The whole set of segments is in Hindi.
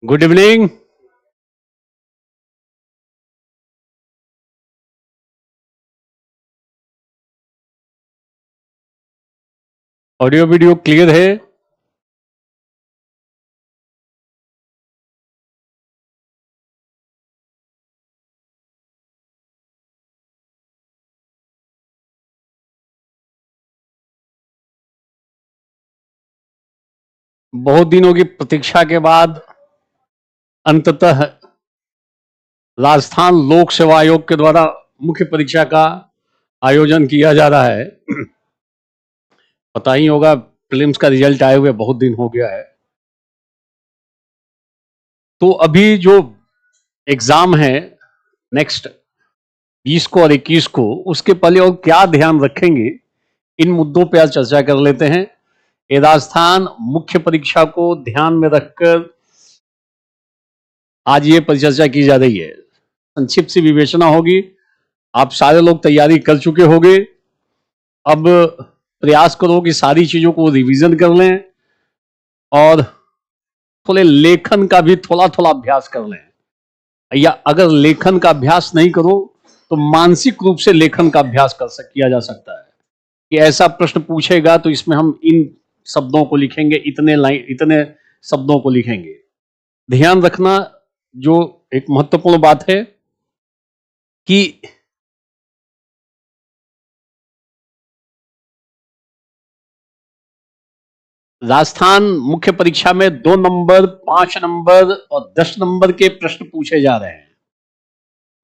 Good evening. Audio video clear है? बहुत दिनों की प्रतीक्षा के बाद अंततः राजस्थान लोक सेवा आयोग के द्वारा मुख्य परीक्षा का आयोजन किया जा रहा है। पता ही होगा, प्रीलिम्स का रिजल्ट आए हुए बहुत दिन हो गया है। तो अभी जो एग्जाम है नेक्स्ट 20 को और 21 को, उसके पहले और क्या ध्यान रखेंगे, इन मुद्दों पर आज चर्चा कर लेते हैं। ये राजस्थान मुख्य परीक्षा को ध्यान में रखकर आज ये परिचर्चा की जा रही है। संक्षिप्त सी विवेचना होगी। आप सारे लोग तैयारी कर चुके होंगे। अब प्रयास करो कि सारी चीजों को रिवीजन कर लें और थोड़े लेखन का भी थोड़ा थोड़ा अभ्यास कर लें, या अगर लेखन का अभ्यास नहीं करो तो मानसिक रूप से लेखन का अभ्यास किया जा सकता है कि ऐसा प्रश्न पूछेगा तो इसमें हम इन शब्दों को लिखेंगे, इतने शब्दों को लिखेंगे। ध्यान रखना जो एक महत्वपूर्ण बात है कि राजस्थान मुख्य परीक्षा में 2 नंबर, 5 नंबर और 10 नंबर के प्रश्न पूछे जा रहे हैं।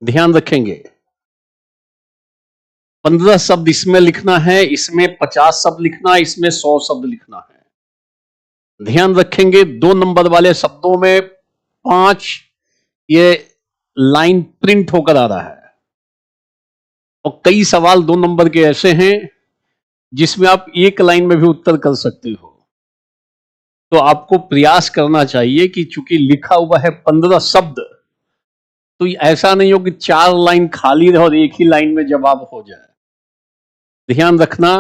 ध्यान रखेंगे 15 शब्द इसमें लिखना है, इसमें 50 शब्द लिखना है, इसमें 100 शब्द लिखना है। ध्यान रखेंगे 2 नंबर वाले शब्दों में 5 ये लाइन प्रिंट होकर आ रहा है, और कई सवाल 2 नंबर के ऐसे हैं जिसमें आप एक लाइन में भी उत्तर कर सकते हो। तो आपको प्रयास करना चाहिए कि चूंकि लिखा हुआ है 15 शब्द, तो ऐसा नहीं हो कि 4 लाइन खाली रहे और एक ही लाइन में जवाब हो जाए। ध्यान रखना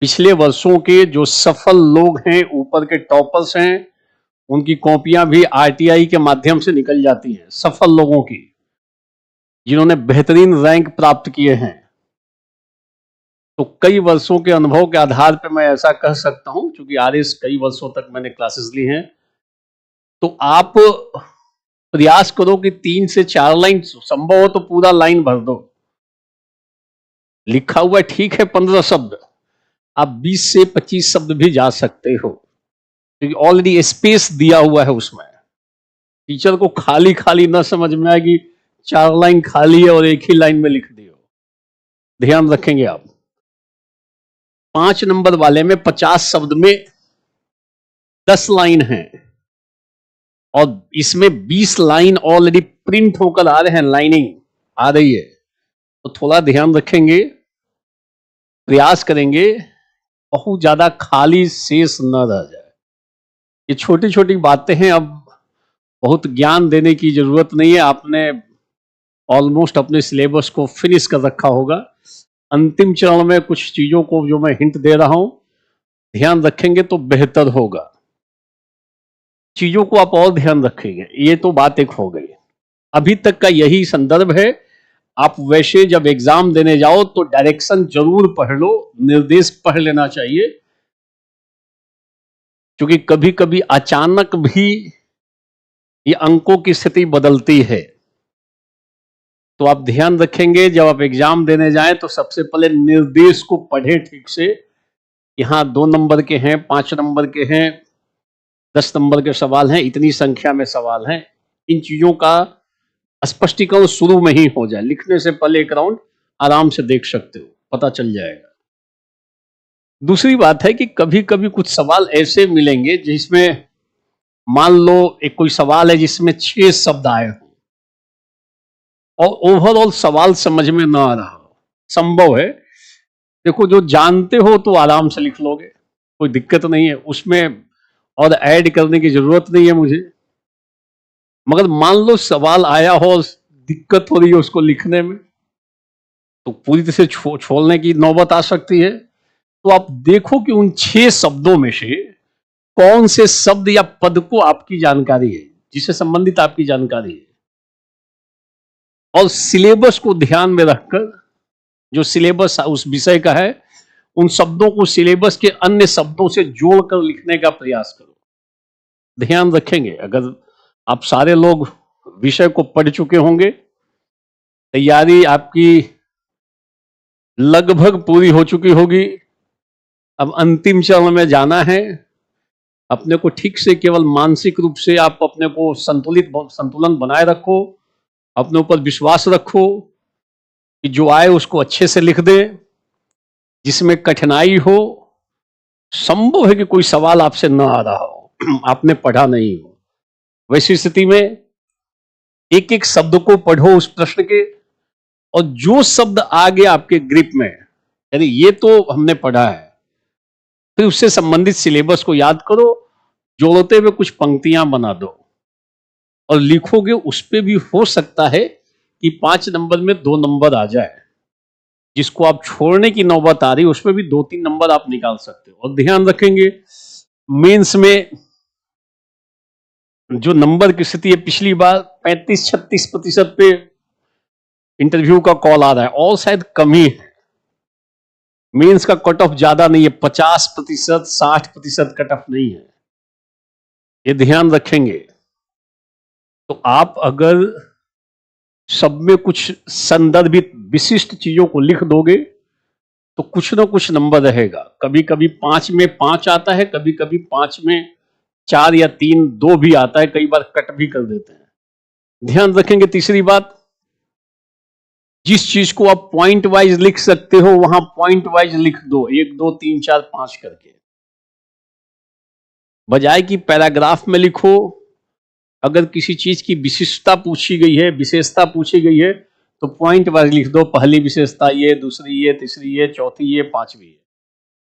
पिछले वर्षों के जो सफल लोग हैं, ऊपर के टॉपर्स हैं, उनकी कॉपियां भी आरटीआई के माध्यम से निकल जाती हैं। सफल लोगों की, जिन्होंने बेहतरीन रैंक प्राप्त किए हैं। तो कई वर्षों के अनुभव के आधार पर मैं ऐसा कह सकता हूं, क्योंकि आरएस कई वर्षों तक मैंने क्लासेस ली हैं। तो आप प्रयास करो कि 3 से 4 लाइन, संभव हो तो पूरा लाइन भर दो। लिखा हुआ ठीक है 15 शब्द, आप 20 से 25 शब्द भी जा सकते हो, क्योंकि ऑलरेडी स्पेस दिया हुआ है उसमें। टीचर को खाली खाली ना समझ में आएगी 4 लाइन खाली है और एक ही लाइन में लिख दियो। ध्यान रखेंगे आप 5 नंबर वाले में 50 शब्द में 10 लाइन है, और इसमें 20 लाइन ऑलरेडी प्रिंट होकर आ रहे हैं, लाइनिंग आ रही है। तो थोड़ा ध्यान रखेंगे, प्रयास करेंगे बहुत ज्यादा खाली शेष न रह जाए। ये छोटी छोटी बातें हैं, अब बहुत ज्ञान देने की जरूरत नहीं है। आपने ऑलमोस्ट अपने सिलेबस को फिनिश कर रखा होगा। अंतिम चरण में कुछ चीजों को जो मैं हिंट दे रहा हूं, ध्यान रखेंगे तो बेहतर होगा। चीजों को आप और ध्यान रखेंगे। ये तो बात एक हो गई, अभी तक का यही संदर्भ है। आप वैसे जब एग्जाम देने जाओ तो डायरेक्शन जरूर पढ़ लो, निर्देश पढ़ लेना चाहिए, क्योंकि कभी कभी अचानक भी ये अंकों की स्थिति बदलती है। तो आप ध्यान रखेंगे जब आप एग्जाम देने जाएं तो सबसे पहले निर्देश को पढ़ें ठीक से। यहां 2 नंबर के हैं, 5 नंबर के हैं, 10 नंबर के सवाल हैं, इतनी संख्या में सवाल हैं। इन चीजों का स्पष्टीकरण शुरू में ही हो जाए, लिखने से पहले एक राउंड आराम से देख सकते हो, पता चल जाएगा। दूसरी बात है कि कभी कभी कुछ सवाल ऐसे मिलेंगे जिसमें मान लो एक कोई सवाल है जिसमें 6 शब्द आए हो और ओवरऑल सवाल समझ में ना आ रहा हो। संभव है, देखो जो जानते हो तो आराम से लिख लोगे, कोई दिक्कत नहीं है उसमें, और ऐड करने की जरूरत नहीं है मुझे। मगर मान लो सवाल आया हो, दिक्कत हो रही है उसको लिखने में, तो पूरी तरह से छोड़ने की नौबत आ सकती है। तो आप देखो कि उन 6 शब्दों में से कौन से शब्द या पद को आपकी जानकारी है, जिससे संबंधित आपकी जानकारी है, और सिलेबस को ध्यान में रखकर, जो सिलेबस उस विषय का है, उन शब्दों को सिलेबस के अन्य शब्दों से जोड़कर लिखने का प्रयास करो। ध्यान रखेंगे, अगर आप सारे लोग विषय को पढ़ चुके होंगे, तैयारी आपकी लगभग पूरी हो चुकी होगी, अब अंतिम चरण में जाना है। अपने को ठीक से केवल मानसिक रूप से आप अपने को संतुलन बनाए रखो, अपने ऊपर विश्वास रखो कि जो आए उसको अच्छे से लिख दे। जिसमें कठिनाई हो, संभव है कि कोई सवाल आपसे न आ रहा हो, आपने पढ़ा नहीं हो, वैसी स्थिति में एक एक शब्द को पढ़ो उस प्रश्न के, और जो शब्द आ गया आपके ग्रिप में, यानी ये तो हमने पढ़ा है, फिर उससे संबंधित सिलेबस को याद करो, जोड़ते हुए कुछ पंक्तियां बना दो और लिखोगे। उस पे भी हो सकता है कि 5 नंबर में 2 नंबर आ जाए, जिसको आप छोड़ने की नौबत आ रही है उसमें भी 2-3 नंबर आप निकाल सकते हो। और ध्यान रखेंगे, मेंस में जो नंबर की स्थिति है, पिछली बार 35-36% पे इंटरव्यू का कॉल आ रहा है, और शायद कमी है। मेंस का कट ऑफ ज्यादा नहीं है, 50%, 60% कट ऑफ नहीं है, ये ध्यान रखेंगे। तो आप अगर सब में कुछ संदर्भित विशिष्ट चीजों को लिख दोगे तो कुछ ना कुछ नंबर रहेगा। कभी कभी 5 में 5 आता है, कभी कभी 5 में 4 या 3, 2 भी आता है, कई बार कट भी कर देते हैं। ध्यान रखेंगे। तीसरी बात, जिस चीज को आप पॉइंट वाइज लिख सकते हो वहां पॉइंट वाइज लिख दो, 1 2 3 4 5 करके, बजाय कि पैराग्राफ में लिखो। अगर किसी चीज की विशिष्टता पूछी गई है, विशेषता पूछी गई है, तो पॉइंट वाइज लिख दो, पहली विशेषता ये, दूसरी ये, तीसरी ये, चौथी ये, पांचवी ये,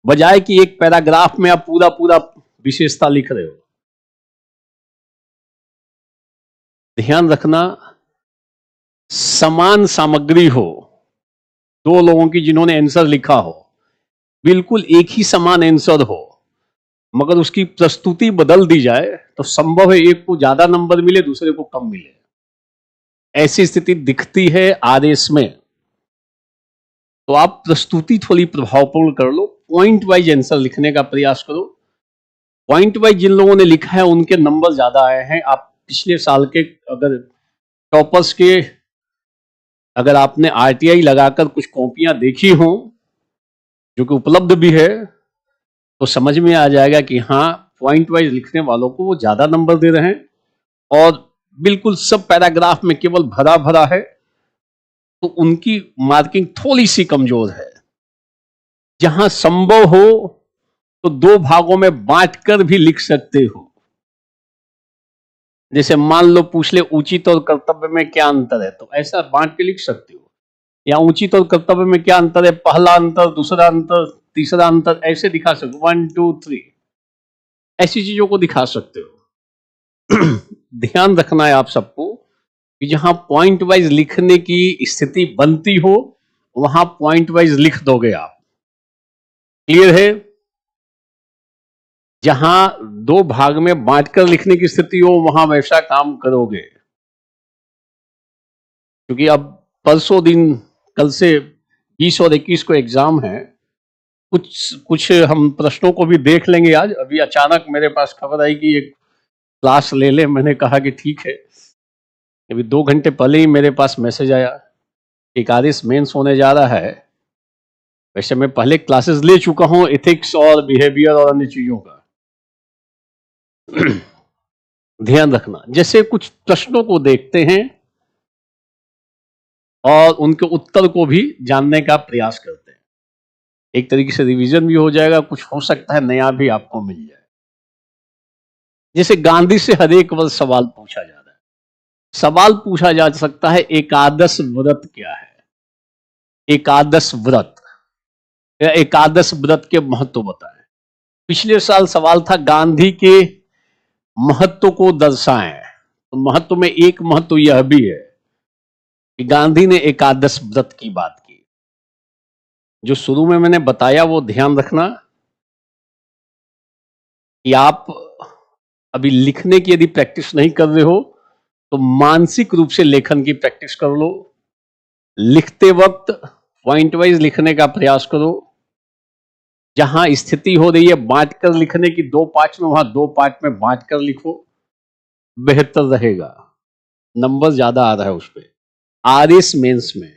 बजाय कि एक पैराग्राफ में आप पूरा पूरा विशेषता लिख रहे हो। ध्यान रखना, समान सामग्री हो, 2 लोगों की जिन्होंने आंसर लिखा हो, बिल्कुल एक ही समान आंसर हो, मगर उसकी प्रस्तुति बदल दी जाए तो संभव है एक को ज्यादा नंबर मिले, दूसरे को कम मिले। ऐसी स्थिति दिखती है आदेश में। तो आप प्रस्तुति थोड़ी प्रभावपूर्ण कर लो, पॉइंट वाइज आंसर लिखने का प्रयास करो। पॉइंट वाइज जिन लोगों ने लिखा है उनके नंबर ज्यादा आए हैं। आप पिछले साल के अगर टॉपर्स के, अगर आपने आरटीआई लगाकर कुछ कॉपियां देखी हो, जो कि उपलब्ध भी है, तो समझ में आ जाएगा कि हाँ, पॉइंट वाइज लिखने वालों को वो ज्यादा नंबर दे रहे हैं, और बिल्कुल सब पैराग्राफ में केवल भरा भरा है तो उनकी मार्किंग थोड़ी सी कमजोर है। जहां संभव हो तो 2 भागों में बांटकर भी लिख सकते हो। जैसे मान लो पूछ ले उचित और कर्तव्य में क्या अंतर है, तो ऐसा बांट के लिख सकते हो। या उचित और कर्तव्य में क्या अंतर है, पहला अंतर, दूसरा अंतर, तीसरा अंतर, ऐसे दिखा सकते हो, 1 2 3, ऐसी चीजों को दिखा सकते हो। ध्यान रखना है आप सबको कि जहां पॉइंट वाइज लिखने की स्थिति बनती हो वहां पॉइंट वाइज लिख दोगे आप। क्लियर है? जहां 2 भाग में बांटकर लिखने की स्थिति हो वहां वैसा काम करोगे। क्योंकि अब परसों दिन, कल से 20 और 21 को एग्जाम है। कुछ हम प्रश्नों को भी देख लेंगे आज। अभी अचानक मेरे पास खबर आई कि एक क्लास ले ले, मैंने कहा कि ठीक है। अभी 2 घंटे पहले ही मेरे पास मैसेज आया, एक आदेश मेंस होने जा रहा है। वैसे मैं पहले क्लासेस ले चुका हूं एथिक्स और बिहेवियर और अन्य चीजों का। ध्यान रखना, जैसे कुछ प्रश्नों को देखते हैं और उनके उत्तर को भी जानने का प्रयास करते हैं। एक तरीके से रिवीजन भी हो जाएगा, कुछ हो सकता है नया भी आपको मिल जाए। जैसे गांधी से हर एक वर्ष सवाल पूछा जा रहा है। सवाल पूछा जा सकता है, एकादश व्रत क्या है? एकादश व्रत या एकादश व्रत के महत्व बताएं। पिछले साल सवाल था गांधी के महत्व को दर्शाएं। तो महत्व में एक महत्व यह भी है कि गांधी ने एकादश व्रत की बात की। जो शुरू में मैंने बताया वो ध्यान रखना। कि आप अभी लिखने की यदि प्रैक्टिस नहीं कर रहे हो तो मानसिक रूप से लेखन की प्रैक्टिस कर लो। लिखते वक्त पॉइंट वाइज लिखने का प्रयास करो। जहां स्थिति हो रही है बांट कर लिखने की, 2 पार्ट में, वहां 2 पार्ट में बांट कर लिखो, बेहतर रहेगा। नंबर ज्यादा आ रहा है उस पर। आरएस मेंस में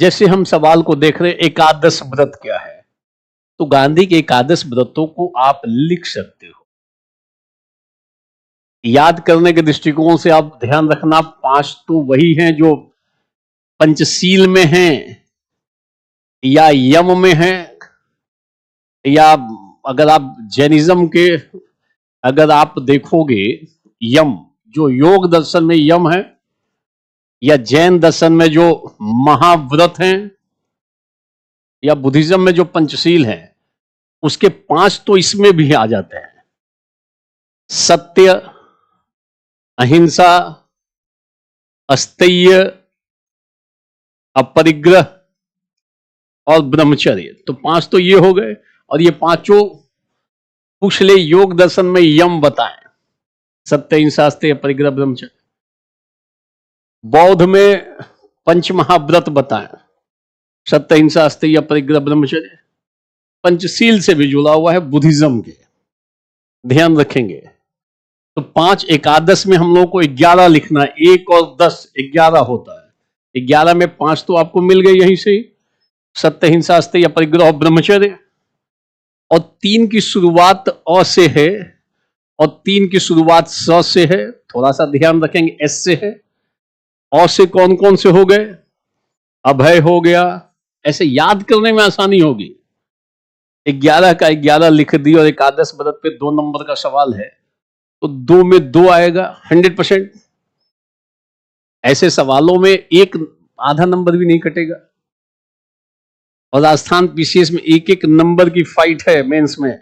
जैसे हम सवाल को देख रहे हैं, एकादश व्रत क्या है, तो गांधी के एकादश व्रतों को आप लिख सकते हो। याद करने के दृष्टिकोण से आप ध्यान रखना, 5 तो वही हैं जो पंचशील में हैं या यम में हैं, या अगर आप जैनिज्म के अगर आप देखोगे, यम जो योग दर्शन में यम है, या जैन दर्शन में जो महाव्रत हैं, या बुद्धिज्म में जो पंचशील हैं, उसके 5 तो इसमें भी आ जाते हैं। सत्य, अहिंसा, अस्तेय, अपरिग्रह और ब्रह्मचर्य, तो 5 तो ये हो गए। और ये 5 पूछ ले योग दर्शन में यम बताएं, सत्य, अहिंसा, अस्तेय, अपरिग्रह, ब्रह्मचर्य। बौद्ध में पंच महाव्रत बताएं, सत्य, अहिंसा, अस्तेय, अपरिग्रह, ब्रह्मचर्य। पंचशील से भी जुड़ा हुआ है बुद्धिज्म के, ध्यान रखेंगे। तो 5 एकादश में हम लोग को 11 लिखना है, 1 और 10 11 होता है। 11 में 5 तो आपको मिल गए यहीं से, सत्य, अहिंसा, अस्तेय, अपरिग्रह और ब्रह्मचर्य। और 3 की शुरुआत अ से है और 3 की शुरुआत स से है, थोड़ा सा ध्यान रखेंगे, एस से है। अ से कौन कौन से हो गए, अभय हो गया, ऐसे याद करने में आसानी होगी। 11 का 11 लिख दी और एकादश व्रत पे 2 नंबर का सवाल है तो 2 में 2 आएगा 100%। ऐसे सवालों में एक आधा नंबर भी नहीं कटेगा। और राजस्थान पीसीएस में एक एक नंबर की फाइट है मेंस में,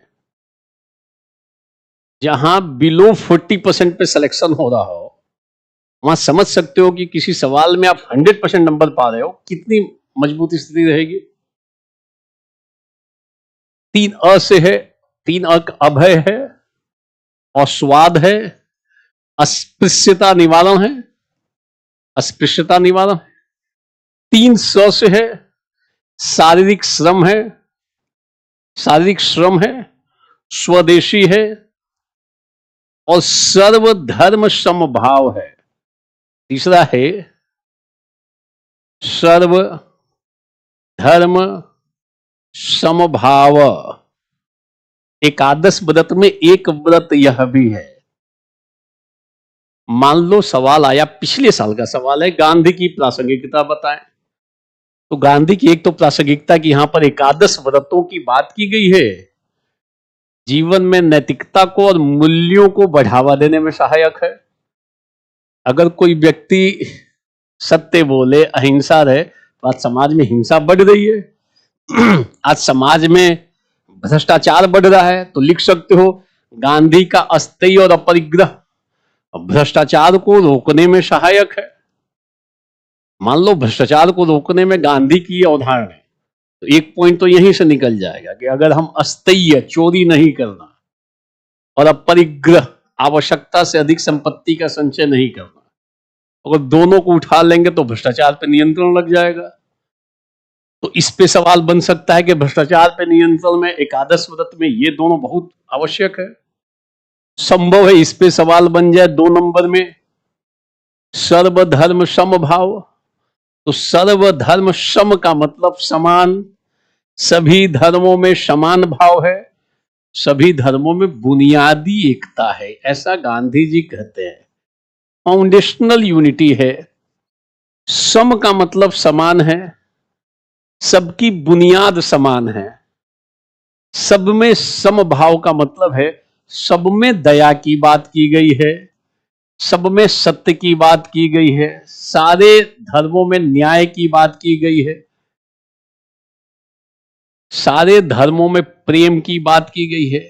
जहां बिलो 40% पे सिलेक्शन हो रहा हो, वहां समझ सकते हो कि किसी सवाल में आप 100% नंबर पा रहे हो, कितनी मजबूत स्थिति रहेगी। 3 अ से है, 3 अभय है और स्वाद है, अस्पृश्यता निवारण है, अस्पृश्यता निवारण। 3 स से है, शारीरिक श्रम है, शारीरिक श्रम है, स्वदेशी है और सर्वधर्म समभाव है। तीसरा है सर्व धर्म समभाव। एकादश व्रत में एक व्रत यह भी है। मान लो सवाल आया, पिछले साल का सवाल है, गांधी की प्रासंगिकता बताएं। तो गांधी की एक तो प्रासंगिकता की यहां पर एकादश व्रतों की बात की गई है, जीवन में नैतिकता को और मूल्यों को बढ़ावा देने में सहायक है। अगर कोई व्यक्ति सत्य बोले, अहिंसा रहे, तो आज समाज में हिंसा बढ़ रही है। आज समाज में भ्रष्टाचार बढ़ रहा है, तो लिख सकते हो गांधी का अस्तेय और अपरिग्रह भ्रष्टाचार को रोकने में सहायक है। मान लो भ्रष्टाचार को रोकने में गांधी की अवधारणा है, तो एक पॉइंट तो यहीं से निकल जाएगा कि अगर हम अस्तेय, चोरी नहीं करना, और अपरिग्रह, आवश्यकता से अधिक संपत्ति का संचय नहीं करना, अगर दोनों को उठा लेंगे तो भ्रष्टाचार पर नियंत्रण लग जाएगा। तो इस पे सवाल बन सकता है कि भ्रष्टाचार पे नियंत्रण में एकादश व्रत में ये दोनों बहुत आवश्यक है। संभव है इस पे सवाल बन जाए 2 नंबर में, सर्वधर्म समभाव। तो सर्वधर्म सम का मतलब समान, सभी धर्मों में समान भाव है, सभी धर्मों में बुनियादी एकता है, ऐसा गांधी जी कहते हैं। फाउंडेशनल यूनिटी है। सम का मतलब समान है, सबकी बुनियाद समान है। सब में समभाव का मतलब है सब में दया की बात की गई है, सब में सत्य की बात की गई है, सारे धर्मों में न्याय की बात की गई है, सारे धर्मों में प्रेम की बात की गई है।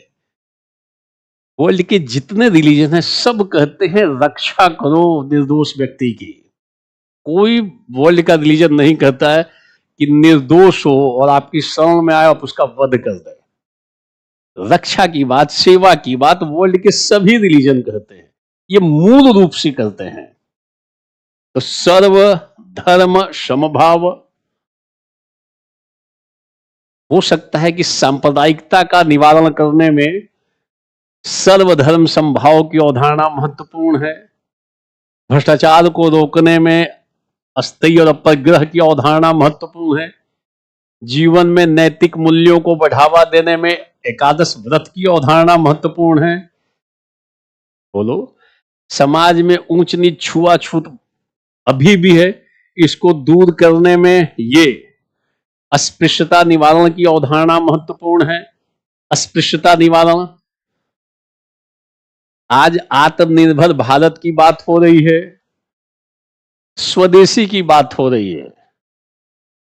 वर्ल्ड के जितने रिलीजन हैं सब कहते हैं रक्षा करो निर्दोष व्यक्ति की। कोई वर्ल्ड का रिलीजन नहीं कहता है कि निर्दोष हो और आपकी शरण में आए और उसका वध कर दे। रक्षा की बात, सेवा की बात वर्ल्ड के सभी रिलीजन करते हैं, ये मूल रूप से करते हैं। तो सर्व धर्म समभाव, हो सकता है कि सांप्रदायिकता का निवारण करने में सर्वधर्म समभाव की अवधारणा महत्वपूर्ण है। भ्रष्टाचार को रोकने में अस्थेय और अपरिग्रह की अवधारणा महत्वपूर्ण है। जीवन में नैतिक मूल्यों को बढ़ावा देने में एकादश व्रत की अवधारणा महत्वपूर्ण है। बोलो, समाज में ऊंच नीच छुआछूत अभी भी है, इसको दूर करने में ये अस्पृश्यता निवारण की अवधारणा महत्वपूर्ण है। अस्पृश्यता निवारण, आज आत्मनिर्भर भारत की बात हो रही है, स्वदेशी की बात हो रही है।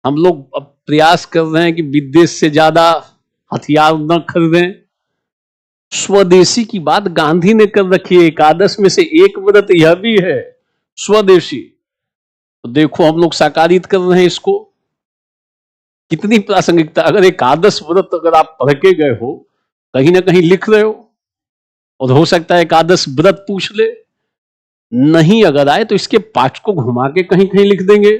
हम लोग अब प्रयास कर रहे हैं कि विदेश से ज्यादा हथियार न खरीदें। स्वदेशी की बात गांधी ने कर रखी है, एकादश में से एक व्रत यह भी है स्वदेशी। तो देखो हम लोग साकारित कर रहे हैं इसको, कितनी प्रासंगिकता। अगर एकादश व्रत अगर आप पढ़ के गए हो, कहीं ना कहीं लिख रहे हो, और हो सकता है एकादश व्रत पूछ ले, नहीं अगर आए तो इसके पाठ को घुमा के कहीं कहीं लिख देंगे।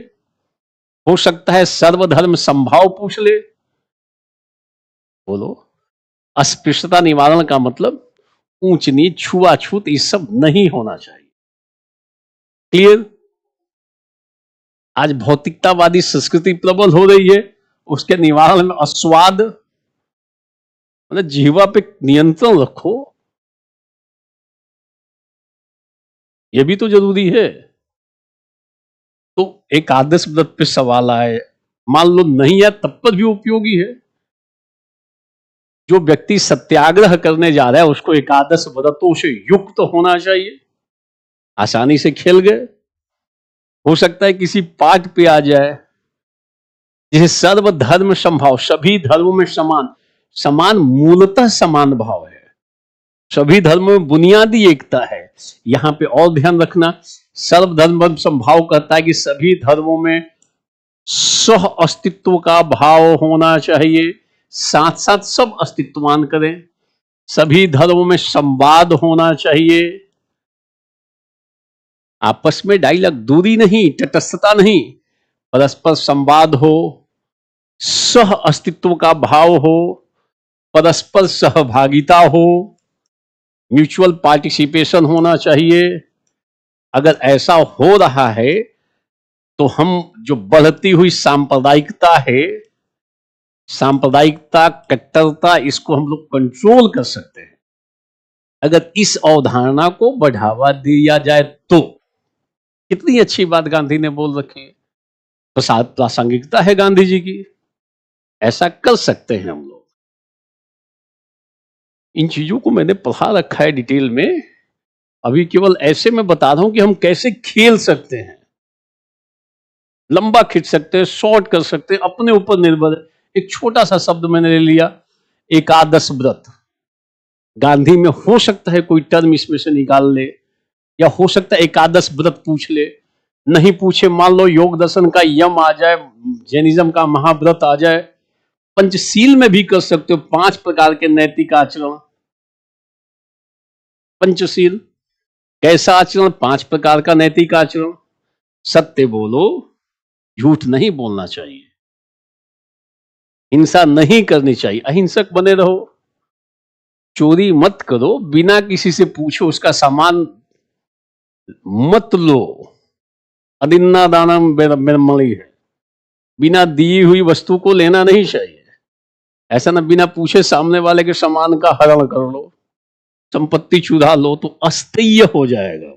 हो सकता है सर्वधर्म समभाव पूछ ले। बोलो, अस्पृश्यता निवारण का मतलब ऊंच नीच छुआछूत ये सब नहीं होना चाहिए। क्लियर? आज भौतिकतावादी संस्कृति प्रबल हो रही है, उसके निवारण में अस्वाद, मतलब जीवा पे नियंत्रण रखो, यह भी तो जरूरी है। तो एकादश व्रत पे सवाल आए, मान लो नहीं है तब पर भी उपयोगी है। जो व्यक्ति सत्याग्रह करने जा रहा है उसको एकादश व्रतों से युक्त होना चाहिए। आसानी से खेल गए, हो सकता है किसी पाठ पे आ जाए जिसे सर्वधर्म समभाव, सभी धर्मों में समान, समान मूलतः समान भाव है, सभी धर्मों में बुनियादी एकता है। यहां पे और ध्यान रखना, सर्वधर्म समभाव कहता है कि सभी धर्मों में सह अस्तित्व का भाव होना चाहिए, साथ साथ सब अस्तित्वमान करें। सभी धर्मों में संवाद होना चाहिए, आपस में डायलॉग, दूरी नहीं, तटस्थता नहीं, परस्पर संवाद हो, सह अस्तित्व का भाव हो, परस्पर सहभागिता हो, म्यूचुअल पार्टिसिपेशन होना चाहिए। अगर ऐसा हो रहा है तो हम जो बढ़ती हुई सांप्रदायिकता है, सांप्रदायिकता, कट्टरता, इसको हम लोग कंट्रोल कर सकते हैं अगर इस अवधारणा को बढ़ावा दिया जाए तो। कितनी अच्छी बात गांधी ने बोल रखी है, प्रासंगिकता है गांधी जी की, ऐसा कर सकते हैं हम लोग। इन चीजों को मैंने पढ़ा रखा है डिटेल में, अभी केवल ऐसे में बता रहा हूं कि हम कैसे खेल सकते हैं, लंबा खींच सकते हैं, शॉर्ट कर सकते हैं, अपने ऊपर निर्भर है। एक छोटा सा शब्द मैंने ले लिया, एकादश व्रत। गांधी में हो सकता है कोई टर्म इसमें से निकाल ले, या हो सकता है एकादश व्रत पूछ ले, नहीं पूछे मान लो योग दर्शन का यम आ जाए, जैनिज्म का महाव्रत आ जाए, पंचशील में भी कर सकते हो, 5 प्रकार के नैतिक आचरण। पंचशील कैसा आचरण? 5 प्रकार का नैतिक आचरण। सत्य बोलो, झूठ नहीं बोलना चाहिए, हिंसा नहीं करनी चाहिए, अहिंसक बने रहो, चोरी मत करो, बिना किसी से पूछो उसका सामान मत लो, अदिन्ना दानम बेरमली है, बिना दी हुई वस्तु को लेना नहीं चाहिए। ऐसा ना बिना पूछे सामने वाले के सामान का हरण कर लो, संपत्ति चुरा लो, तो अस्थेय हो जाएगा,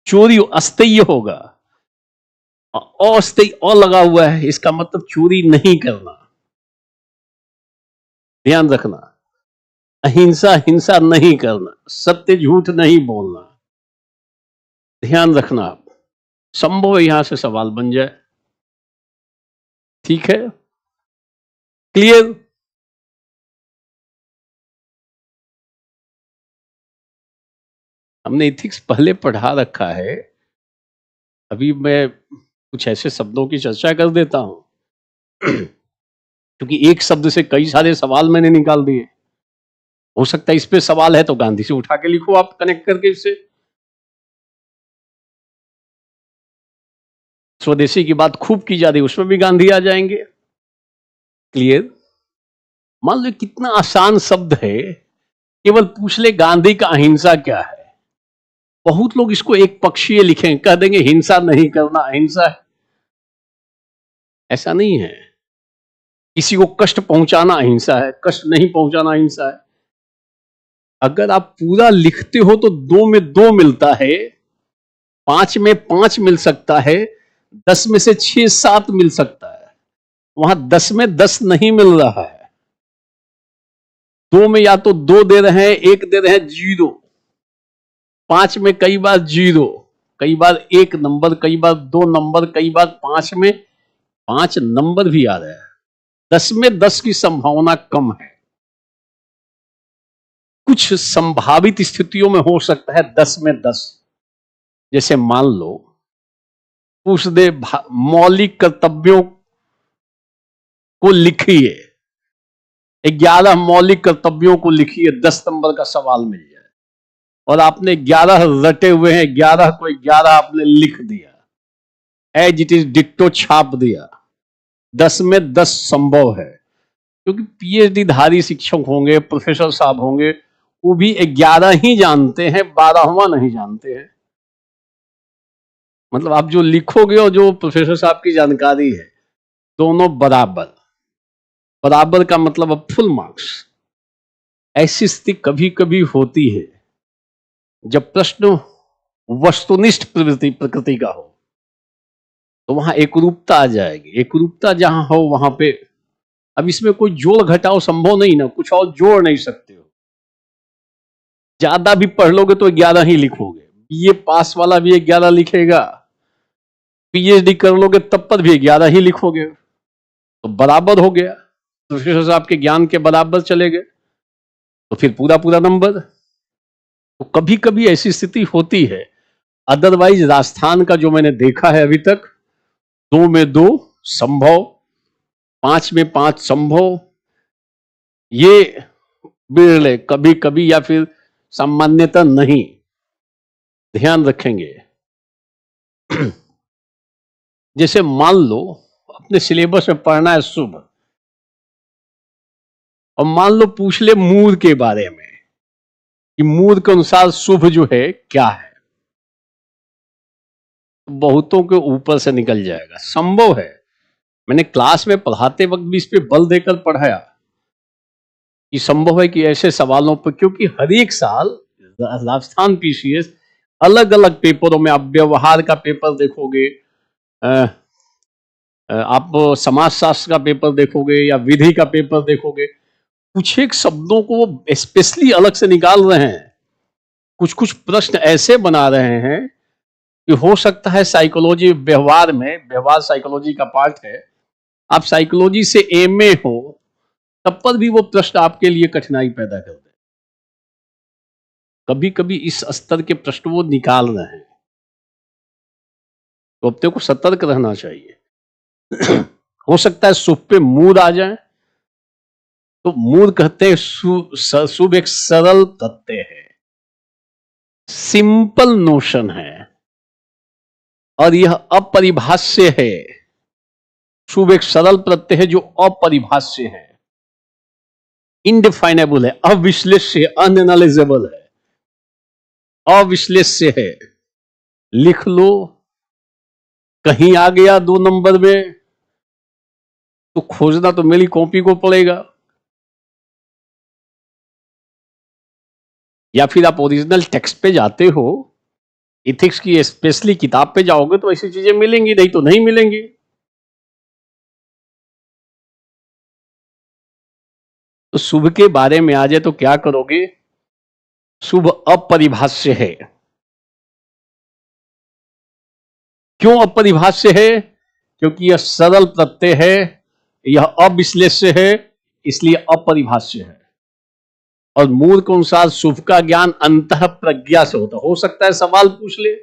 चोरी अस्थेय होगा। अस्थेय और लगा हुआ है, इसका मतलब चोरी नहीं करना, ध्यान रखना। अहिंसा हिंसा नहीं करना, सत्य झूठ नहीं बोलना, ध्यान रखना। आप संभव है यहां से सवाल बन जाए, ठीक है? क्लियर? हमने एथिक्स पहले पढ़ा रखा है, अभी मैं कुछ ऐसे शब्दों की चर्चा कर देता हूं क्योंकि एक शब्द से कई सारे सवाल मैंने निकाल दिए। हो सकता है इस पे सवाल है तो गांधी से उठा के लिखो आप, कनेक्ट करके इससे। स्वदेशी की बात खूब की जा रही है, उसमें भी गांधी आ जाएंगे। क्लियर? मान लो कितना आसान शब्द है, केवल पूछ ले गांधी का अहिंसा क्या है। बहुत लोग इसको एक पक्षीय लिखेंगे, कह देंगे हिंसा नहीं करना अहिंसा है। ऐसा नहीं है। किसी को कष्ट पहुंचाना अहिंसा है, कष्ट नहीं पहुंचाना अहिंसा है। अगर आप पूरा लिखते हो तो 2 में 2 मिलता है, 5 में 5 मिल सकता है, 10 में से 6-7 मिल सकता है। वहां 10 में 10 नहीं मिल रहा है। 2 में या तो 2 दे रहे हैं, 1 दे रहे हैं, 0। 5 में कई बार 0, कई बार 1 नंबर, कई बार 2 नंबर, कई बार 5 में 5 नंबर भी आ रहा है। 10 में 10 की संभावना कम है। कुछ संभावित स्थितियों में हो सकता है 10 में 10। जैसे मान लो पूछ दे मौलिक कर्तव्यों को लिखिए, 11 मौलिक कर्तव्यों को लिखिए, 10 नंबर का सवाल मिल जाए। और आपने 11 रटे हुए हैं, 11 को 11 आपने लिख दिया, एज इट इज डिट्टो छाप दिया। 10 में 10 संभव है, क्योंकि पीएचडी धारी शिक्षक होंगे, प्रोफेसर साहब होंगे, वो भी 11 ही जानते हैं, 12वां नहीं जानते हैं। मतलब आप जो लिखोगे और जो प्रोफेसर साहब की जानकारी है, दोनों बराबर। बराबर का मतलब अब फुल मार्क्स। ऐसी स्थिति कभी कभी होती है जब प्रश्न वस्तुनिष्ठ प्रकृति का हो, तो वहां एकरूपता आ जाएगी। एकरूपता जहां हो वहां पे अब इसमें कोई जोड़ घटाव संभव नहीं ना, कुछ और जोड़ नहीं सकते हो। ज्यादा भी पढ़ लोगे तो 11 ही लिखोगे। बीए पास वाला भी 11 लिखेगा, पीएचडी कर लोगे तब पर भी 11 ही लिखोगे, तो बराबर हो गया। प्रोफेसर साहब के ज्ञान के बराबर चले गए, तो फिर पूरा पूरा नंबर। तो कभी कभी ऐसी स्थिति होती है। अदरवाइज राजस्थान का जो मैंने देखा है अभी तक, 2 में 2 संभव, 5 में 5 संभव, ये बिरले कभी कभी, या फिर सामान्यतः नहीं। ध्यान रखेंगे। जैसे मान लो अपने सिलेबस में पढ़ना है शुभ, और मान लो पूछ ले मूल के बारे में कि मूल के अनुसार शुभ जो है क्या है, बहुतों के ऊपर से निकल जाएगा। संभव है, मैंने क्लास में पढ़ाते वक्त भी इस पे बल देकर पढ़ाया कि संभव है कि ऐसे सवालों पर, क्योंकि हर एक साल राजस्थान पीसीएस अलग अलग पेपरों में, आप व्यवहार का पेपर देखोगे, आप समाजशास्त्र का पेपर देखोगे या विधि का पेपर देखोगे, कुछ एक शब्दों को वो स्पेशली अलग से निकाल रहे हैं। कुछ कुछ प्रश्न ऐसे बना रहे हैं कि हो सकता है साइकोलॉजी व्यवहार में, व्यवहार साइकोलॉजी का पार्ट है, आप साइकोलॉजी से एमए हो तब पर भी वो प्रश्न आपके लिए कठिनाई पैदा कर दे। कभी कभी इस स्तर के प्रश्न वो निकाल रहे हैं, तो अपने को सतर्क रहना चाहिए। हो सकता है शुभ पे मूड आ जाए, तो मूड कहते हैं शुभ एक सरल तथ्य है, सिंपल नोशन है, और यह अपरिभाष्य है। शुभ एक सरल प्रत्यय है जो अपरिभाष्य है, इनडिफाइनेबल है, अविश्लेष्य, अनएनालाइजेबल है, अविश्लेष्य है। लिख लो, कहीं आ गया 2 नंबर में तो खोजना तो मेरी कॉपी को पड़ेगा, या फिर आप ओरिजिनल टेक्स्ट पे जाते हो, इथिक्स की स्पेशली किताब पे जाओगे तो ऐसी चीजें मिलेंगी, नहीं तो नहीं मिलेंगी। तो शुभ के बारे में आ जाए तो क्या करोगे? शुभ अपरिभाष्य है। क्यों अपरिभाष्य है? क्योंकि यह सरल प्रत्यय है, यह अविश्लेष्य है, इसलिए अपरिभाष्य है। और मूल के अनुसार शुभ का ज्ञान अंतः प्रज्ञा से होता। हो सकता है सवाल पूछ ले,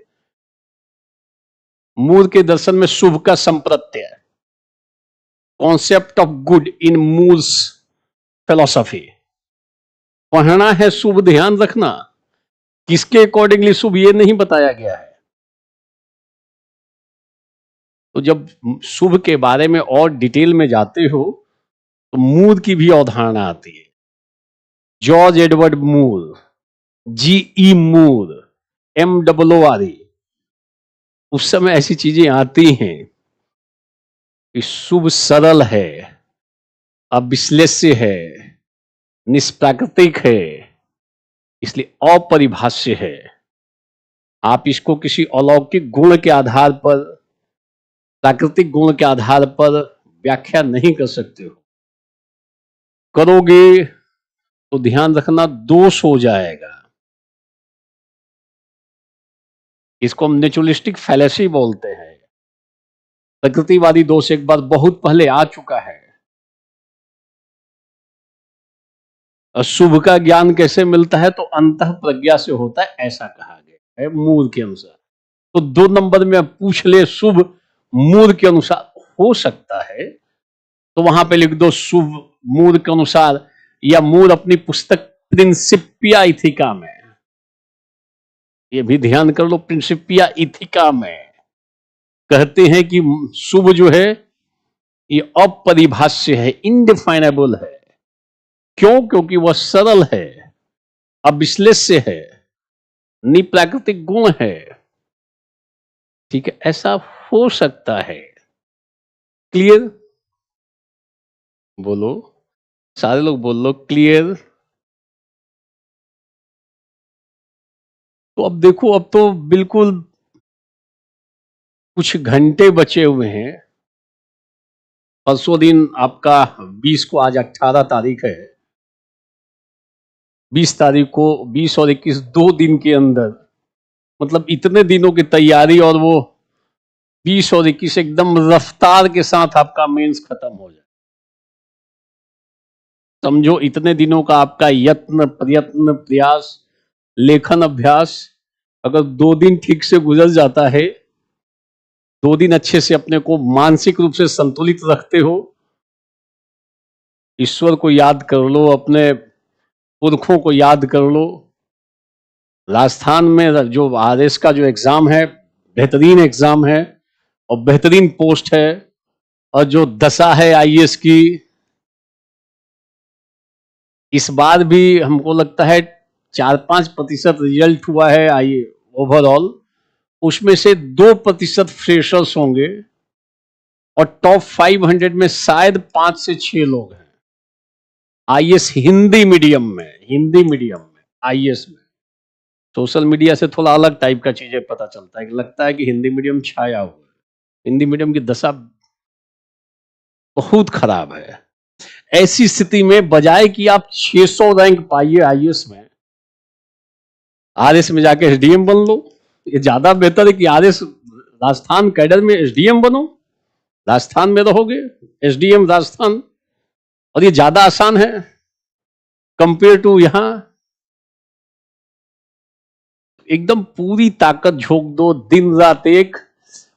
मूल के दर्शन में शुभ का संप्रत्यय, concept of good in Moore's philosophy, पढ़ना है शुभ, ध्यान रखना किसके अकॉर्डिंगली शुभ ये नहीं बताया गया है। तो जब शुभ के बारे में और डिटेल में जाते हो तो मूर की भी अवधारणा आती है। जॉर्ज एडवर्ड मूर, GE मूर, MOORE, उस समय ऐसी चीजें आती हैं कि शुभ सरल है, अविश्लेष्य है, निष्प्राकृतिक है, इसलिए अपरिभाष्य है। आप इसको किसी अलौकिक गुण के आधार पर, प्राकृतिक गुण के आधार पर व्याख्या नहीं कर सकते हो। करोगे तो ध्यान रखना दोष हो जाएगा। इसको हम नेचुरलिस्टिक फैलेसी बोलते हैं। प्रकृतिवादी दोष एक बार बहुत पहले आ चुका है। शुभ का ज्ञान कैसे मिलता है? तो अंतः प्रज्ञा से होता है, ऐसा कहा गया है मूल के अनुसार। तो 2 नंबर में पूछ ले शुभ मूल के अनुसार हो सकता है, तो वहां पे लिख दो शुभ मूल के अनुसार, या मूल अपनी पुस्तक प्रिंसिपिया इथिका में, ये भी ध्यान कर लो, प्रिंसिपिया इथिका में कहते हैं कि शुभ जो है ये अपरिभाष्य है, इनडिफाइनेबल है। क्यों? क्योंकि वह सरल है, अविश्लेष्य है, निप्राकृतिक गुण है। ठीक है, ऐसा हो सकता है। क्लियर? बोलो, सारे लोग बोल लो क्लियर। तो अब देखो, अब तो बिल्कुल कुछ घंटे बचे हुए हैं। परसों दिन आपका 20 को, आज 18 तारीख है, 20 तारीख को 20 और 21 2 दिन के अंदर, मतलब इतने दिनों की तैयारी, और वो 20 और 21 एकदम रफ्तार के साथ आपका मेंस खत्म हो जाए। समझो इतने दिनों का आपका यत्न, प्रयत्न, प्रयास, लेखन, अभ्यास, अगर 2 दिन ठीक से गुजर जाता है, 2 दिन अच्छे से अपने को मानसिक रूप से संतुलित रखते हो, ईश्वर को याद कर लो, अपने पुरखों को याद कर लो। राजस्थान में जो RS का जो एग्जाम है, बेहतरीन एग्जाम है और बेहतरीन पोस्ट है, और जो दशा है IAS की, इस बार भी हमको लगता है 4-5% रिजल्ट हुआ है ओवरऑल, उसमें से 2% फ्रेशर्स होंगे, और टॉप 500 में शायद 5 से 6 लोग हैं IAS हिंदी मीडियम में IAS में। सोशल मीडिया से थोड़ा अलग टाइप का चीजें पता चलता है कि लगता है कि हिंदी मीडियम छाया हुआ है। हिंदी मीडियम की दशा बहुत खराब है। ऐसी स्थिति में बजाय कि आप 600 रैंक पाइए IAS में, RS में जाके SDM बन लो। ये ज्यादा बेहतर है कि RS राजस्थान कैडर में SDM बनो, राजस्थान में रहोगे, SDM राजस्थान, और ये ज्यादा आसान है कंपेयर टू यहां। एकदम पूरी ताकत झोंक दो, दिन रात एक,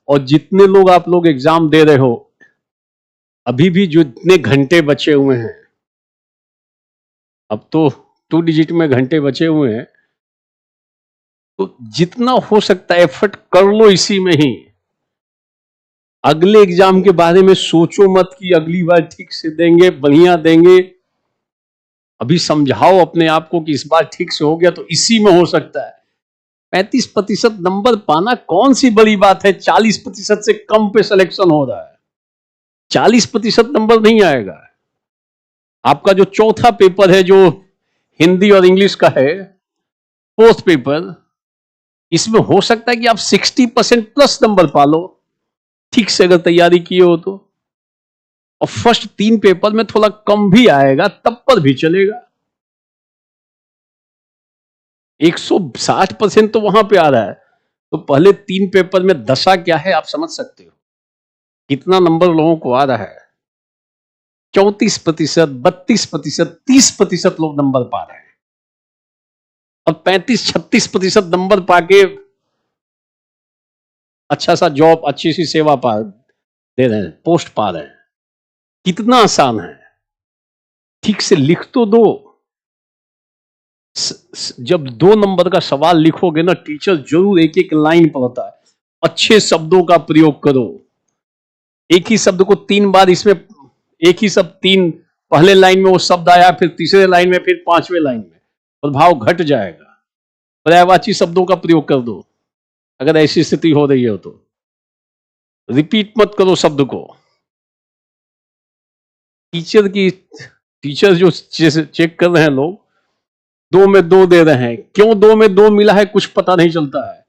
और जितने लोग आप लोग एग्जाम दे रहे हो, अभी भी जो इतने घंटे बचे हुए हैं, अब तो 2 डिजिट में घंटे बचे हुए हैं, तो जितना हो सकता है एफर्ट कर लो इसी में ही। अगले एग्जाम के बारे में सोचो मत कि अगली बार ठीक से देंगे, बढ़िया देंगे। अभी समझाओ अपने आप को कि इस बार ठीक से हो गया तो इसी में हो सकता है। 35% नंबर पाना कौन सी बड़ी बात है? 40% से कम पे सिलेक्शन हो रहा है, 40% नंबर नहीं आएगा। आपका जो चौथा पेपर है, जो हिंदी और इंग्लिश का है, 4th पेपर, इसमें हो सकता है कि आप 60% प्लस नंबर पा लो, ठीक से अगर तैयारी किए हो तो। और फर्स्ट 3 पेपर में थोड़ा कम भी आएगा, तब पर भी चलेगा। 160% तो वहां पे आ रहा है, तो पहले 3 पेपर में दशा क्या है आप समझ सकते हो, कितना नंबर लोगों को आ रहा है। 34%, 32%, 30% लोग नंबर पा रहे हैं, और 35-36% नंबर पाके अच्छा सा जॉब, अच्छी सी सेवा पा दे रहे हैं, पोस्ट पा रहे हैं। कितना आसान है, ठीक से लिख तो दो। जब 2 नंबर का सवाल लिखोगे ना, टीचर जरूर एक एक लाइन पढ़ता है। अच्छे शब्दों का प्रयोग करो। एक ही शब्द को 3 बार, इसमें एक ही शब्द 3, पहले लाइन में वो शब्द आया, फिर तीसरे लाइन में, फिर 5वें लाइन में, प्रभाव घट जाएगा। पर्यायवाची शब्दों का प्रयोग कर दो अगर ऐसी स्थिति हो रही हो तो। रिपीट मत करो शब्द को। टीचर जो चेक कर रहे हैं लोग, 2 में 2 दे रहे हैं, क्यों 2 में 2 मिला है कुछ पता नहीं चलता है।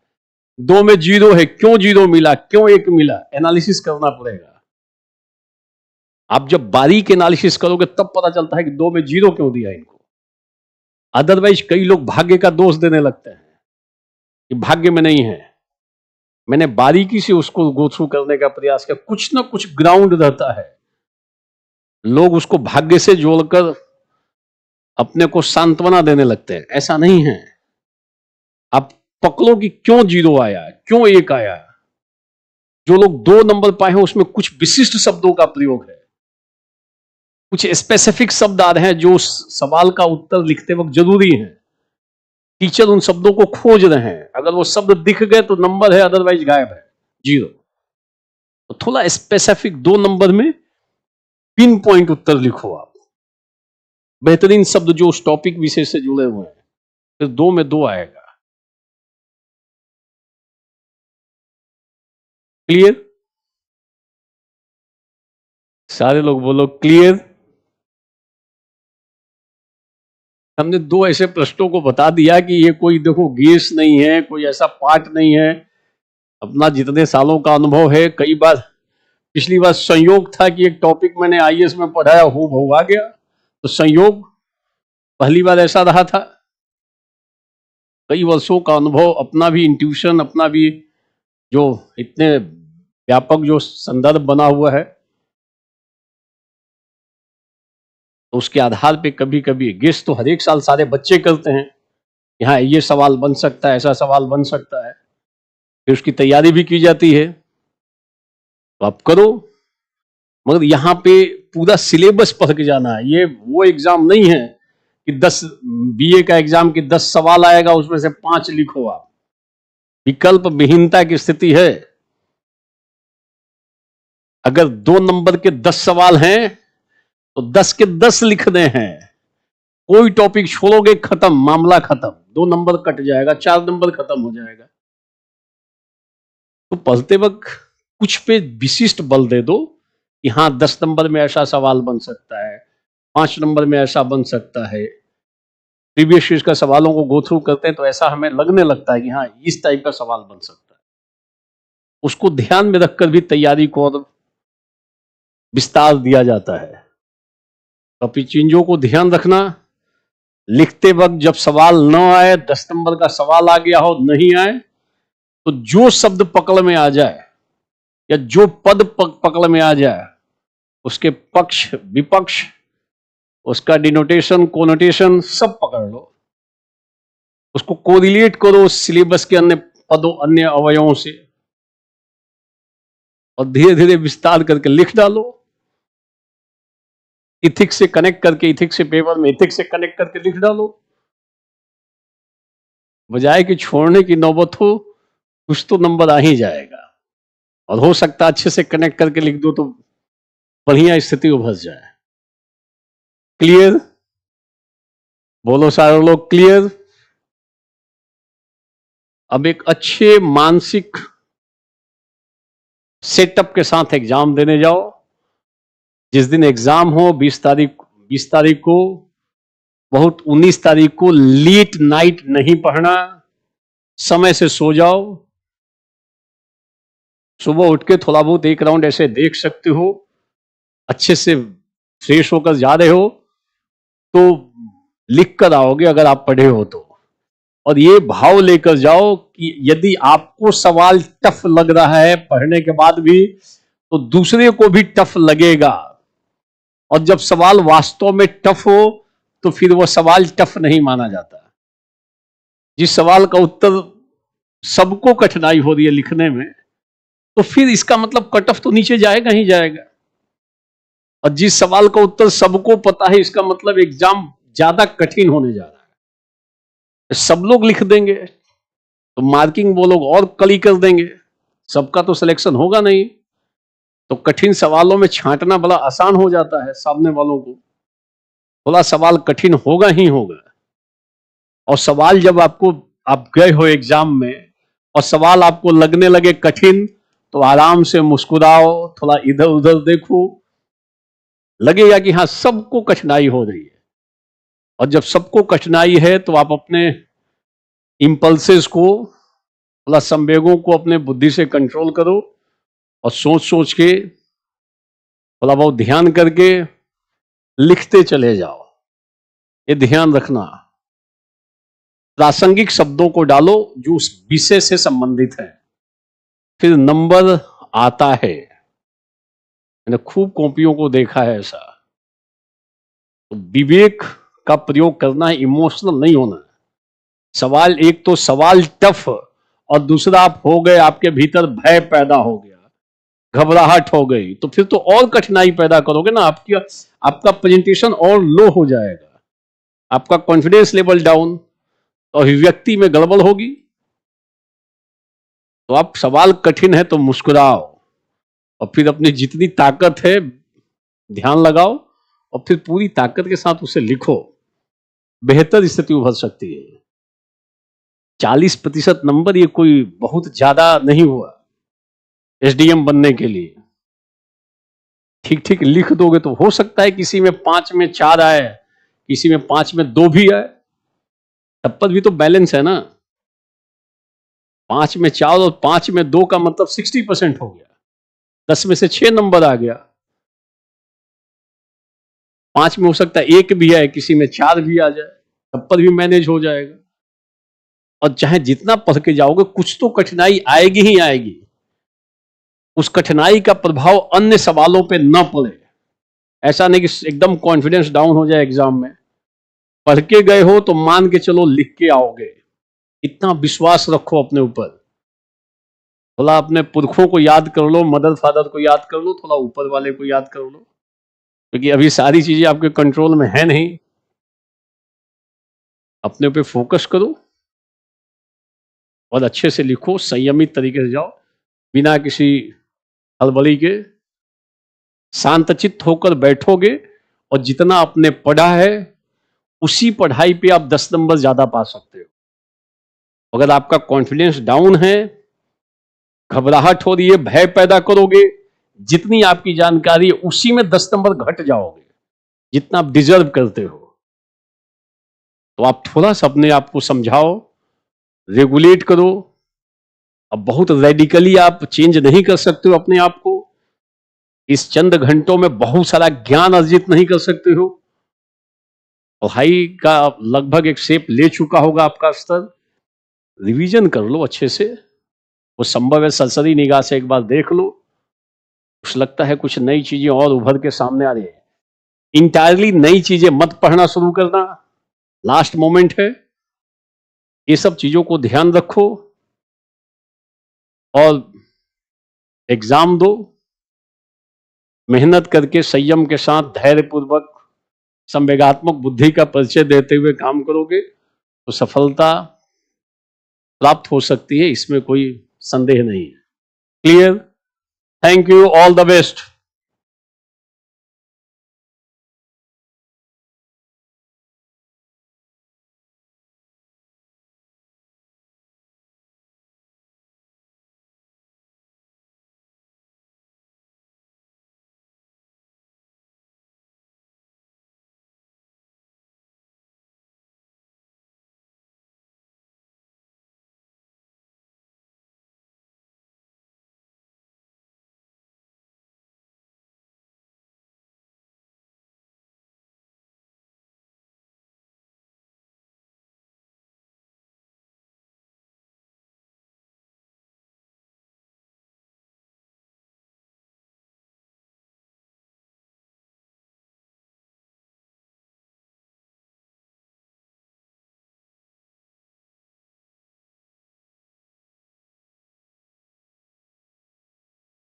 2 में 0 है, क्यों 0 मिला, क्यों 1 मिला, एनालिसिस करना पड़ेगा। आप जब बारीक एनालिसिस करोगे तब पता चलता है कि 2 में 0 क्यों दिया इनको। अदरवाइज कई लोग भाग्य का दोष देने लगते हैं कि भाग्य में नहीं है। मैंने बारीकी से उसको गो थ्रू करने का प्रयास किया, कुछ ना कुछ ग्राउंड रहता है। लोग उसको भाग्य से जोड़कर अपने को सांत्वना देने लगते हैं, ऐसा नहीं है। आप पकड़ो कि क्यों 0 आया, क्यों 1 आया। जो लोग 2 नंबर पाए हैं उसमें कुछ विशिष्ट शब्दों का प्रयोग है, कुछ स्पेसिफिक शब्द आ रहे हैं जो सवाल का उत्तर लिखते वक्त जरूरी है। टीचर उन शब्दों को खोज रहे हैं, अगर वो शब्द दिख गए तो नंबर है, अदरवाइज गायब है, 0। तो थोड़ा स्पेसिफिक 2 नंबर में पिन पॉइंट उत्तर लिखो आप, बेहतरीन शब्द जो उस टॉपिक विषय से जुड़े हुए हैं, फिर 2 में 2 आएगा। क्लियर? सारे लोग बोलो क्लियर। हमने 2 ऐसे प्रश्नों को बता दिया कि ये कोई देखो गेस नहीं है, कोई ऐसा पाठ नहीं है, अपना जितने सालों का अनुभव है। कई बार पिछली बार संयोग था कि एक टॉपिक मैंने आईएएस में पढ़ाया, हूबहू आ गया, तो संयोग पहली बार ऐसा रहा था। कई वर्षों का अनुभव, अपना भी इंट्यूशन, अपना भी जो इतने व्यापक जो संदर्भ बना हुआ है, तो उसके आधार पे कभी कभी गेस तो हर एक साल सारे बच्चे करते हैं, यहाँ ये सवाल बन सकता है, ऐसा सवाल बन सकता है, फिर उसकी तैयारी भी की जाती है, तो आप करो। मगर यहाँ पे पूरा सिलेबस पढ़ के जाना है। ये वो एग्जाम नहीं है कि 10 बीए का एग्जाम की 10 सवाल आएगा, उसमें से 5 लिखो आप। विकल्प विहीनता की स्थिति है। अगर 2 नंबर के 10 सवाल हैं तो 10 के 10 लिखने हैं। कोई टॉपिक छोड़ोगे खत्म, मामला खत्म, 2 नंबर कट जाएगा, 4 नंबर खत्म हो जाएगा। तो पढ़ते वक्त कुछ पे विशिष्ट बल दे दो कि हाँ 10 नंबर में ऐसा सवाल बन सकता है, 5 नंबर में ऐसा बन सकता है। प्रीवियस ईयर का सवालों को गो थ्रू करते हैं तो ऐसा हमें लगने लगता है कि हाँ इस टाइप का सवाल बन सकता है। उसको ध्यान में रखकर भी तैयारी को और विस्तार दिया जाता है। कॉपी चीजों को ध्यान रखना, लिखते वक्त जब सवाल न आए, 10 नंबर का सवाल आ गया हो, नहीं आए, तो जो शब्द पकड़ में आ जाए या जो पद पकड़ में आ जाए, उसके पक्ष विपक्ष, उसका डिनोटेशन कोनोटेशन सब पकड़ लो, उसको कोरिलेट करो सिलेबस के अन्य पदों, अन्य अवयवों से, और धीरे धीरे विस्तार करके लिख डालो। इथिक्स से कनेक्ट करके, इथिक्स से पेपर में इथिक्स से कनेक्ट करके लिख डालो, बजाय कि छोड़ने की नौबत हो, कुछ तो नंबर आ ही जाएगा। और हो सकता अच्छे से कनेक्ट करके लिख दो तो बढ़िया स्थिति उभर जाए। क्लियर? बोलो सारे लोग क्लियर? अब एक अच्छे मानसिक सेटअप के साथ एग्जाम देने जाओ। जिस दिन एग्जाम हो 20 तारीख को, बहुत 19 तारीख को लेट नाइट नहीं पढ़ना, समय से सो जाओ, सुबह उठ के थोड़ा बहुत एक राउंड ऐसे देख सकते हो, अच्छे से फ्रेश होकर जा रहे हो तो लिख कर आओगे अगर आप पढ़े हो तो। और ये भाव लेकर जाओ कि यदि आपको सवाल टफ लग रहा है पढ़ने के बाद भी, तो दूसरे को भी टफ लगेगा। और जब सवाल वास्तव में टफ हो तो फिर वो सवाल टफ नहीं माना जाता। जिस सवाल का उत्तर सबको कठिनाई हो रही है लिखने में, तो फिर इसका मतलब कट ऑफ तो नीचे जाएगा ही जाएगा। और जिस सवाल का उत्तर सबको पता है, इसका मतलब एग्जाम ज्यादा कठिन होने जा रहा है। सब लोग लिख देंगे तो मार्किंग वो लोग और कड़ी कर देंगे, सबका तो सिलेक्शन होगा नहीं। तो कठिन सवालों में छांटना बड़ा आसान हो जाता है सामने वालों को। थोड़ा सवाल कठिन होगा ही होगा, और सवाल जब आप गए हो एग्जाम में और सवाल आपको लगने लगे कठिन, तो आराम से मुस्कुराओ, थोड़ा इधर उधर देखो, लगेगा कि हाँ सबको कठिनाई हो रही है। और जब सबको कठिनाई है तो आप अपने इंपल्सेस को, थोड़ा संवेगों को अपने बुद्धि से कंट्रोल करो और सोच सोच के, थोड़ा बहुत ध्यान करके लिखते चले जाओ। ये ध्यान रखना, प्रासंगिक शब्दों को डालो जो उस विषय से संबंधित है, फिर नंबर आता है। मैंने खूब कॉपियों को देखा है ऐसा। तो विवेक का प्रयोग करना है, इमोशनल नहीं होना। सवाल एक तो सवाल टफ, और दूसरा आप हो गए, आपके भीतर भय पैदा हो गया, घबराहट हो गई, तो फिर तो और कठिनाई पैदा करोगे ना। आपका प्रेजेंटेशन और लो हो जाएगा, आपका कॉन्फिडेंस लेवल डाउन, तो अभिव्यक्ति में गड़बड़ होगी। तो आप सवाल कठिन है तो मुस्कुराओ, और फिर अपनी जितनी ताकत है ध्यान लगाओ, और फिर पूरी ताकत के साथ उसे लिखो। बेहतर स्थिति उभर सकती है। 40% नंबर ये कोई बहुत ज्यादा नहीं हुआ एसडीएम बनने के लिए। ठीक ठीक लिख दोगे तो हो सकता है किसी में 5 में 4 आए, किसी में 5 में 2 भी आए, तब पर भी तो बैलेंस है ना। 5 में 4 और 5 में 2 का मतलब 60% हो गया। 10 में से 6 नंबर आ गया। 5 में हो सकता है 1 भी आए, किसी में 4 भी आ जाए, तब पर भी मैनेज हो जाएगा। और चाहे जितना पढ़ के जाओगे कुछ तो कठिनाई आएगी ही आएगी। उस कठिनाई का प्रभाव अन्य सवालों पे न पड़े। ऐसा नहीं कि एकदम कॉन्फिडेंस डाउन हो जाए एग्जाम में। पढ़ के गए हो तो मान के चलो लिख के आओगे, इतना विश्वास रखो अपने ऊपर। थोड़ा अपने पुरखों को याद कर लो, मदर फादर को याद कर लो, थोड़ा ऊपर वाले को याद कर लो, क्योंकि अभी सारी चीजें आपके कंट्रोल में है नहीं। अपने ऊपर फोकस करो और अच्छे से लिखो, संयमित तरीके से जाओ, बिना किसी हड़बड़ी के। शांतचित्त होकर बैठोगे और जितना आपने पढ़ा है उसी पढ़ाई पे आप 10 नंबर ज्यादा पा सकते हो। अगर आपका कॉन्फिडेंस डाउन है, घबराहट हो रही है, भय पैदा करोगे, जितनी आपकी जानकारी है उसी में 10 नंबर घट जाओगे, जितना आप डिजर्व करते हो। तो आप थोड़ा सा अपने आप को समझाओ, रेगुलेट करो। अब बहुत रेडिकली आप चेंज नहीं कर सकते हो अपने आप को। इस चंद घंटों में बहुत सारा ज्ञान अर्जित नहीं कर सकते हो। पढ़ाई का लगभग एक शेप ले चुका होगा आपका स्तर। रिवीजन कर लो अच्छे से, वो संभव है सरसरी निगाह से एक बार देख लो, कुछ लगता है कुछ नई चीजें और उभर के सामने आ रही है। इंटायरली नई चीजें मत पढ़ना शुरू करना, लास्ट मोमेंट है। ये सब चीजों को ध्यान रखो और एग्जाम दो। मेहनत करके संयम के साथ धैर्यपूर्वक संवेगात्मक बुद्धि का परिचय देते हुए काम करोगे तो सफलता प्राप्त हो सकती है, इसमें कोई संदेह नहीं है। Clear? Thank you, all the best.